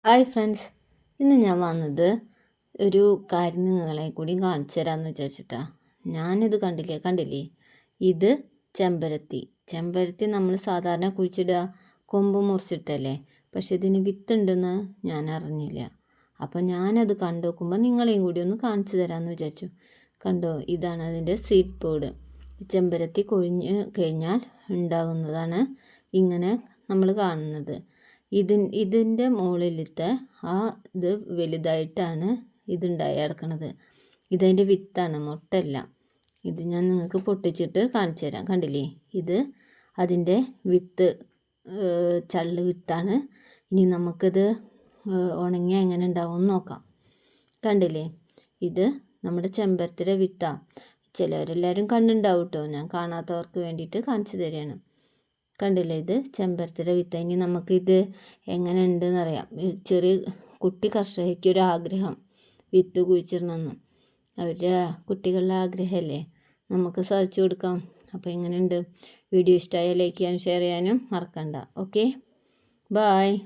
Hi friends, ഇന്ന് ഞാൻ വന്നത് ഒരു കാര്യം നിങ്ങളെ കൂടി കാണിച്ചു തരാമെന്ന് വിചാരിച്ചിട്ടാണ്. ഞാനിത് കണ്ടില്ലേ ഇത് ചെമ്പരത്തി നമ്മൾ സാധാരണ കുഴിച്ചിടുക കൊമ്പ് മുറിച്ചിട്ടല്ലേ. പക്ഷെ ഇതിന് വിത്തുണ്ടെന്ന് ഞാൻ അറിഞ്ഞില്ല. അപ്പോൾ ഞാനത് കണ്ടു നോക്കുമ്പോൾ നിങ്ങളെയും കൂടി ഒന്ന് കാണിച്ചു തരാമെന്ന് വിചാരിച്ചു. കണ്ടോ, ഇതാണ് അതിൻ്റെ സീഡ് പോഡ്. ചെമ്പരത്തി കൊഴിഞ്ഞ് കഴിഞ്ഞാൽ ഉണ്ടാകുന്നതാണ് ഇങ്ങനെ നമ്മൾ കാണുന്നത്. ഇതിൻ്റെ മുകളിലത്തെ ഇത് വലുതായിട്ടാണ് ഇതുണ്ടായി കിടക്കുന്നത്. ഇതതിൻ്റെ വിത്താണ്, മുട്ടല്ല. ഇത് ഞാൻ നിങ്ങൾക്ക് പൊട്ടിച്ചിട്ട് കാണിച്ചു തരാം. കണ്ടില്ലേ, ഇത് അതിൻ്റെ വിത്ത്, ചള്ള് വിത്താണ്. ഇനി നമുക്കിത് ഉണങ്ങിയാൽ എങ്ങനെ ഉണ്ടാവും നോക്കാം. കണ്ടില്ലേ, ഇത് നമ്മുടെ ചെമ്പരത്തിയുടെ വിത്താണ്. ചിലവരെല്ലാവരും കണ്ടുണ്ടാവും കേട്ടോ, ഞാൻ കാണാത്തവർക്ക് വേണ്ടിയിട്ട് കാണിച്ചു തരികയാണ്. കണ്ടില്ലേ, ഇത് ചെമ്പരത്തിയുടെ വിത്ത്. ഇനി നമുക്കിത് എങ്ങനെ ഉണ്ടെന്ന് അറിയാം. ചെറിയ കുട്ടി കർഷകയ്ക്ക് ഒരു ആഗ്രഹം വിത്ത് കുഴിച്ചിടണമെന്ന്. അവരുടെ കുട്ടികളുടെ ആഗ്രഹമല്ലേ, നമുക്ക് സാധിച്ചു കൊടുക്കാം. അപ്പോൾ എങ്ങനെയുണ്ട്? വീഡിയോ ഇഷ്ടമായാൽ ലൈക്ക് ചെയ്യാനും ഷെയർ ചെയ്യാനും മറക്കണ്ട. Okay, bye.